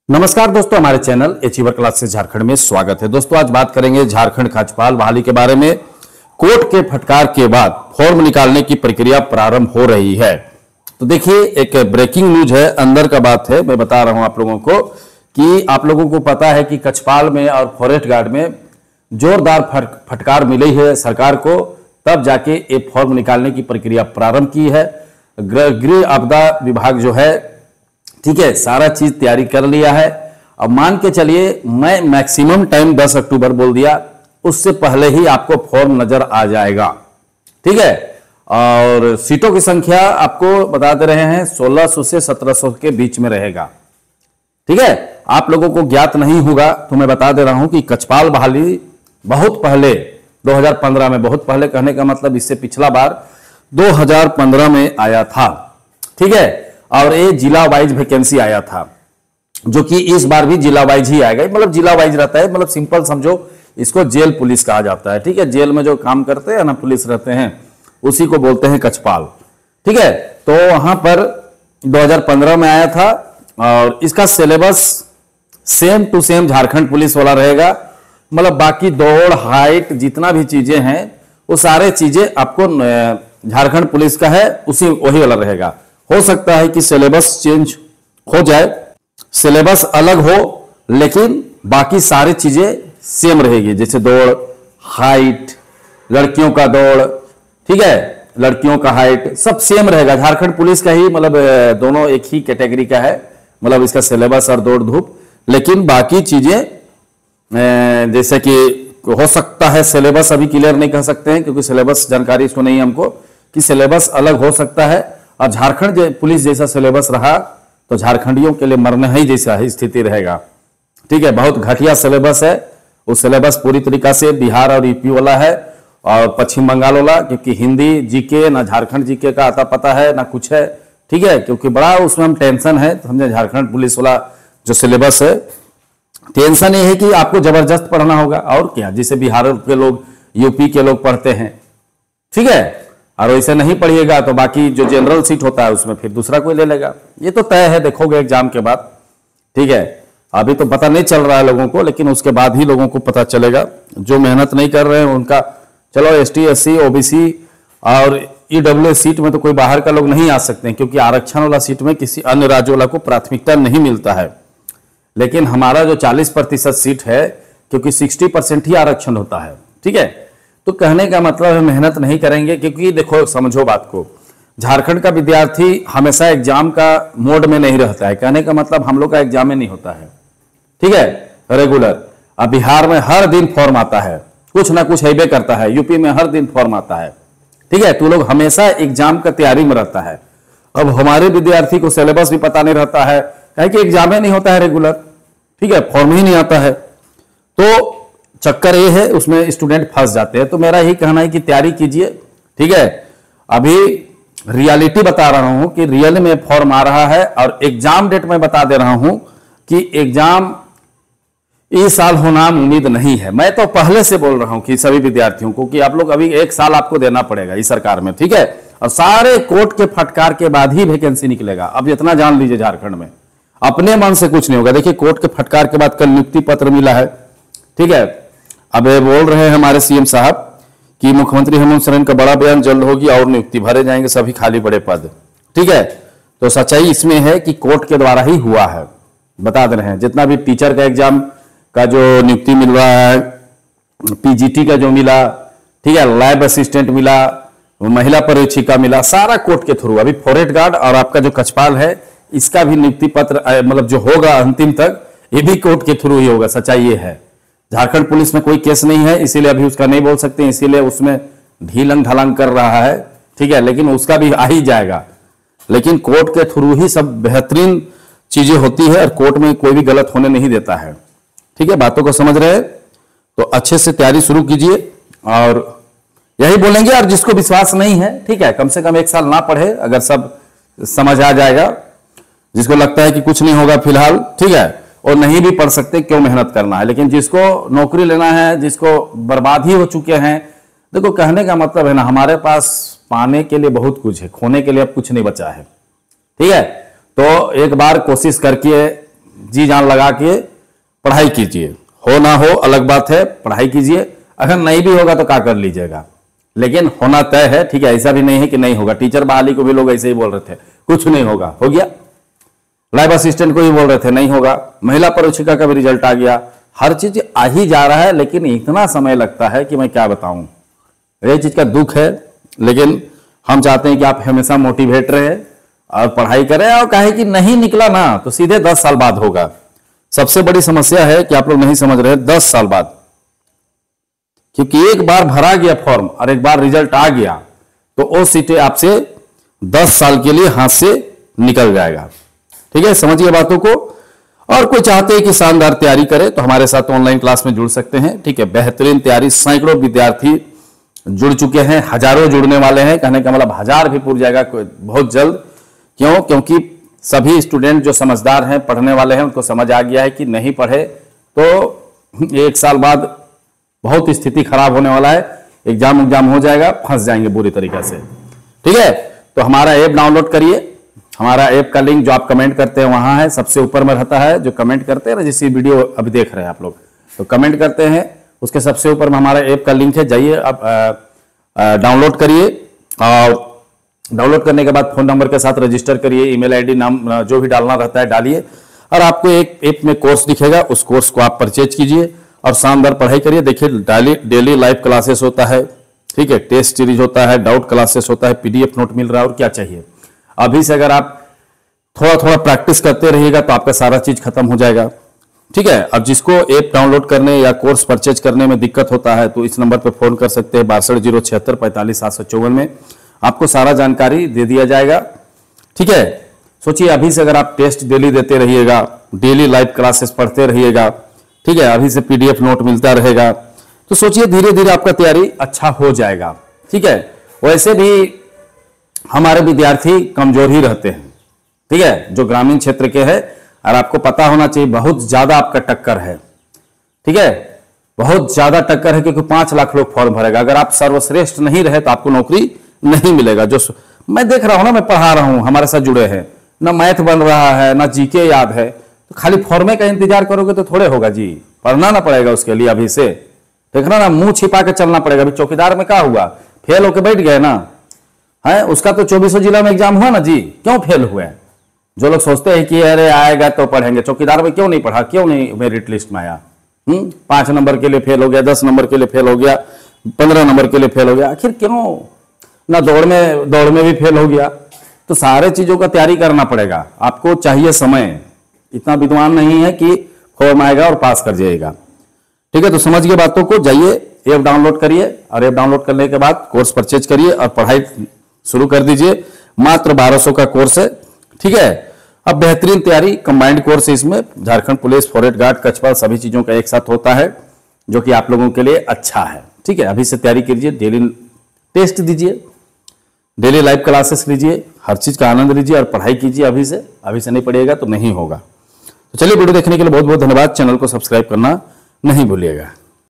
नमस्कार दोस्तों, हमारे चैनल अचीवर क्लास से झारखंड में स्वागत है। दोस्तों आज बात करेंगे झारखंड कार्यपाल बहाली के बारे में। कोर्ट के फटकार के बाद फॉर्म निकालने की प्रक्रिया प्रारंभ हो रही है। तो देखिए, एक ब्रेकिंग न्यूज है, अंदर का बात है। मैं बता रहा हूं आप लोगों को कि आप लोगों को पता है कि कछपाल में और फॉरेस्ट गार्ड में जोरदार फटकार मिली है सरकार को, तब जाके एक फॉर्म निकालने की प्रक्रिया प्रारंभ की है। गृह आपदा विभाग जो है, ठीक है, सारा चीज तैयारी कर लिया है। अब मान के चलिए, मैं मैक्सिमम टाइम 10 अक्टूबर बोल दिया, उससे पहले ही आपको फॉर्म नजर आ जाएगा, ठीक है। और सीटों की संख्या आपको बता दे रहे हैं 1600 से 1700 के बीच में रहेगा, ठीक है। आप लोगों को ज्ञात नहीं होगा तो मैं बता दे रहा हूं कि कछपाल बहाली बहुत पहले 2015 में, बहुत पहले कहने का मतलब इससे पिछला बार 2015 में आया था, ठीक है। और ये जिला वाइज वैकेंसी आया था, जो कि इस बार भी जिला वाइज ही आएगा। मतलब जिला वाइज रहता है, मतलब सिंपल समझो, इसको जेल पुलिस कहा जाता है, ठीक है। जेल में जो काम करते हैं ना पुलिस रहते हैं, उसी को बोलते हैं कछपाल, ठीक है। तो वहां पर 2015 में आया था और इसका syllabus same to same Jharkhand police वाला रहेगा। मतलब बाकी दौड़, हाइट, जितना भी चीजें हैं वो सारे चीजें आपको झारखंड पुलिस का है, उसी वही वाला रहेगा। हो सकता है कि सिलेबस चेंज हो जाए, सिलेबस अलग हो, लेकिन बाकी सारी चीजें सेम रहेगी। जैसे दौड़, हाइट, लड़कियों का दौड़, ठीक है, लड़कियों का हाइट सब सेम रहेगा। झारखंड पुलिस का ही मतलब दोनों एक ही कैटेगरी का है, मतलब इसका सिलेबस और दौड़ धूप। लेकिन बाकी चीजें जैसे कि हो सकता है, सिलेबस अभी क्लियर नहीं कह सकते हैं क्योंकि सिलेबस जानकारी इसको नहीं है हमको, कि सिलेबस अलग हो सकता है। और झारखंड पुलिस जैसा सिलेबस रहा तो झारखंडियों के लिए मरने ही जैसा ही स्थिति रहेगा, ठीक है। बहुत घटिया सिलेबस है, वो सिलेबस पूरी तरीका से बिहार और यूपी वाला है और पश्चिम बंगाल वाला, क्योंकि हिंदी जीके ना झारखंड जीके का आता पता है ना कुछ है, ठीक है। क्योंकि बड़ा उसमें हम टेंशन है, तो समझे झारखंड पुलिस वाला जो सिलेबस है, टेंशन ये है कि आपको जबरदस्त पढ़ना होगा और क्या, जिसे बिहार के लोग, यूपी के लोग पढ़ते हैं, ठीक है। और वैसे नहीं पढ़िएगा तो बाकी जो जनरल सीट होता है उसमें फिर दूसरा कोई ले लेगा। ये तो तय है, देखोगे एग्जाम के बाद, ठीक है। अभी तो पता नहीं चल रहा है लोगों को, लेकिन उसके बाद ही लोगों को पता चलेगा। जो मेहनत नहीं कर रहे हैं उनका, चलो ST SC OBC और EWS सीट में तो कोई बाहर का लोग नहीं आ सकते हैं, क्योंकि आरक्षण वाला सीट में किसी अन्य राज्य वाला को प्राथमिकता नहीं मिलता है। लेकिन हमारा जो 40% सीट है, क्योंकि 60% ही आरक्षण होता है, ठीक है। तो कहने का मतलब है मेहनत नहीं करेंगे, क्योंकि देखो समझो बात को, झारखंड का विद्यार्थी हमेशा एग्जाम का मोड में नहीं रहता है। कहने का मतलब हम लोग का एग्जाम में नहीं होता है, ठीक है, रेगुलर। अब बिहार में हर दिन फॉर्म आता है, कुछ ना कुछ हैबे करता है, यूपी में हर दिन फॉर्म आता है, ठीक है। तो लोग हमेशा एग्जाम का तैयारी में रहता है। अब हमारे विद्यार्थी को सिलेबस भी पता नहीं रहता है, कि एग्जाम में नहीं होता है रेगुलर, ठीक है, फॉर्म ही नहीं आता है। तो चक्कर ये है, उसमें स्टूडेंट फंस जाते हैं। तो मेरा यही कहना है कि तैयारी कीजिए, ठीक है। अभी रियलिटी बता रहा हूं कि रियल में फॉर्म आ रहा है, और एग्जाम डेट में बता दे रहा हूं कि एग्जाम इस साल होना उम्मीद नहीं है। मैं तो पहले से बोल रहा हूं कि सभी विद्यार्थियों को कि आप लोग अभी 1 साल आपको देना पड़ेगा इस सरकार में, ठीक है। और सारे कोर्ट के फटकार के बाद ही वैकेंसी निकलेगा। अब इतना जान लीजिए, झारखंड में अपने मन से कुछ नहीं होगा। देखिए, कोर्ट के फटकार के बाद कल नियुक्ति पत्र मिला है, ठीक है। अब ये बोल रहे हैं हमारे CM साहब कि मुख्यमंत्री हेमंत सोरेन का बड़ा बयान, जल्द होगी और नियुक्ति भरे जाएंगे सभी खाली पड़े पद, ठीक है। तो सच्चाई इसमें है कि कोर्ट के द्वारा ही हुआ है, बता दे रहे हैं। जितना भी टीचर का एग्जाम का जो नियुक्ति मिल रहा है, PGT का जो मिला, ठीक है, लैब असिस्टेंट मिला, महिला परीक्षिका मिला, सारा कोर्ट के थ्रू। अभी फॉरेस्ट गार्ड और आपका जो कछपाल है, इसका भी नियुक्ति पत्र मतलब जो होगा अंतिम तक, ये भी कोर्ट के थ्रू ही होगा। सच्चाई ये है, झारखंड पुलिस में कोई केस नहीं है, इसीलिए अभी उसका नहीं बोल सकते, इसीलिए उसमें ढीलंग ढालंग कर रहा है, ठीक है। लेकिन उसका भी आ ही जाएगा। लेकिन कोर्ट के थ्रू ही सब बेहतरीन चीजें होती है, और कोर्ट में कोई भी गलत होने नहीं देता है, ठीक है। बातों को समझ रहे हैं तो अच्छे से तैयारी शुरू कीजिए, और यही बोलेंगे। और जिसको विश्वास नहीं है, ठीक है, कम से कम 1 साल ना पढ़े, अगर सब समझ आ जाएगा। जिसको लगता है कि कुछ नहीं होगा फिलहाल, ठीक है, और नहीं भी पढ़ सकते, क्यों मेहनत करना है। लेकिन जिसको नौकरी लेना है, जिसको बर्बाद ही हो चुके हैं, देखो कहने का मतलब है ना, हमारे पास पाने के लिए बहुत कुछ है, खोने के लिए अब कुछ नहीं बचा है, ठीक है। तो एक बार कोशिश करके जी जान लगा के पढ़ाई कीजिए। हो ना हो अलग बात है, पढ़ाई कीजिए। अगर नहीं भी होगा तो क्या कर लीजिएगा, लेकिन होना तय है। ठीक है, ऐसा भी नहीं है कि नहीं होगा। टीचर बहाली को भी लोग ऐसे ही बोल रहे थे, कुछ नहीं होगा, हो गया। लाइव असिस्टेंट को भी बोल रहे थे नहीं होगा, महिला परीक्षिका का भी रिजल्ट आ गया। हर चीज आ ही जा रहा है, लेकिन इतना समय लगता है कि मैं क्या बताऊं। ये चीज का दुख है, लेकिन हम चाहते हैं कि आप हमेशा मोटिवेट रहे और पढ़ाई करें। और कहे कि नहीं निकला ना तो सीधे 10 साल बाद होगा। सबसे बड़ी समस्या है कि आप लोग नहीं समझ रहे, 10 साल बाद, क्योंकि एक बार भरा गया फॉर्म और एक बार रिजल्ट आ गया तो वो सीटें आपसे 10 साल के लिए हाथ से निकल जाएगा। ठीक है, समझिए बातों को। और कोई चाहते हैं कि शानदार तैयारी करे तो हमारे साथ ऑनलाइन क्लास में जुड़ सकते हैं। ठीक है, बेहतरीन तैयारी, सैकड़ों विद्यार्थी जुड़ चुके हैं, हजारों जुड़ने वाले हैं। कहने का मतलब 1000 भी पूर जाएगा बहुत जल्द। क्यों? क्योंकि सभी स्टूडेंट जो समझदार हैं, पढ़ने वाले हैं, उनको समझ आ गया है कि नहीं पढ़े तो 1 साल बाद बहुत स्थिति खराब होने वाला है। एग्जाम हो जाएगा, फंस जाएंगे बुरी तरीके से। ठीक है, तो हमारा ऐप डाउनलोड करिए। हमारा ऐप का लिंक जो आप कमेंट करते हैं वहां है, सबसे ऊपर में रहता है। जो कमेंट करते हैं ना, जिस वीडियो अभी देख रहे हैं आप लोग, तो कमेंट करते हैं उसके सबसे ऊपर में हमारा ऐप का लिंक है। जाइए आप डाउनलोड करिए, और डाउनलोड करने के बाद फोन नंबर के साथ रजिस्टर करिए। ईमेल आईडी, नाम जो भी डालना रहता है डालिए, और आपको एक ऐप में कोर्स दिखेगा, उस कोर्स को आप परचेज कीजिए और शानदार पढ़ाई करिए। देखिए, डेली लाइव क्लासेस होता है, ठीक है, टेस्ट सीरीज होता है, डाउट क्लासेस होता है, पीडीएफ नोट मिल रहा है, और क्या चाहिए। अभी से अगर आप थोड़ा थोड़ा प्रैक्टिस करते रहिएगा तो आपका सारा चीज खत्म हो जाएगा। ठीक है, अब जिसको ऐप डाउनलोड करने या कोर्स परचेज करने में दिक्कत होता है तो इस नंबर पर फोन कर सकते हैं, 62 076 45 754 में आपको सारा जानकारी दे दिया जाएगा। ठीक है, सोचिए अभी से अगर आप टेस्ट डेली देते रहिएगा, डेली लाइव क्लासेस पढ़ते रहिएगा, ठीक है, अभी से पीडीएफ नोट मिलता रहेगा, तो सोचिए धीरे धीरे आपका तैयारी अच्छा हो जाएगा। ठीक है, वैसे भी हमारे विद्यार्थी कमजोर ही रहते हैं। ठीक है, जो ग्रामीण क्षेत्र के हैं, और आपको पता होना चाहिए बहुत ज्यादा आपका टक्कर है। ठीक है, बहुत ज्यादा टक्कर है, क्योंकि 5 लाख लोग फॉर्म भरेगा। अगर आप सर्वश्रेष्ठ नहीं रहे तो आपको नौकरी नहीं मिलेगा। जो मैं देख रहा हूं ना, मैं पढ़ा रहा हूं, हमारे साथ जुड़े हैं, ना मैथ बन रहा है, ना जीके याद है, तो खाली फॉर्मे का इंतजार करोगे तो थोड़े होगा जी। पढ़ना ना पड़ेगा उसके लिए, अभी से देखना ना, मुंह छिपा के चलना पड़ेगा। अभी चौकीदार में क्या हुआ, फेल होके बैठ गए ना है, उसका तो 24 जिला में एग्जाम हुआ ना जी, क्यों फेल हुए। जो लोग सोचते हैं कि अरे आएगा तो पढ़ेंगे, चौकीदार में क्यों नहीं पढ़ा, क्यों नहीं मेरिट लिस्ट में आया। 5 नंबर के लिए फेल हो गया, 10 नंबर के लिए फेल हो गया, 15 नंबर के लिए फेल हो गया, आखिर क्यों ना। दौड़ में भी फेल हो गया। तो सारे चीजों का तैयारी करना पड़ेगा, आपको चाहिए समय। इतना विद्वान नहीं है कि फॉर्म आएगा और पास कर जाएगा। ठीक है, तो समझ गए बातों को। जाइए ऐप डाउनलोड करिए, और ऐप डाउनलोड करने के बाद कोर्स परचेज करिए और पढ़ाई शुरू कर दीजिए। मात्र 1200 का कोर्स है। ठीक है, अब बेहतरीन तैयारी, कंबाइंड कोर्स है इसमें, झारखंड पुलिस, फॉरेस्ट गार्ड, कछवाल, सभी चीजों का एक साथ होता है, जो कि आप लोगों के लिए अच्छा है। ठीक है, अभी से तैयारी कीजिए, डेली टेस्ट दीजिए, डेली लाइव क्लासेस लीजिए, हर चीज का आनंद लीजिए और पढ़ाई कीजिए। अभी से नहीं पढ़िएगा तो नहीं होगा। तो चलिए, वीडियो देखने के लिए बहुत बहुत धन्यवाद। चैनल को सब्सक्राइब करना नहीं भूलिएगा।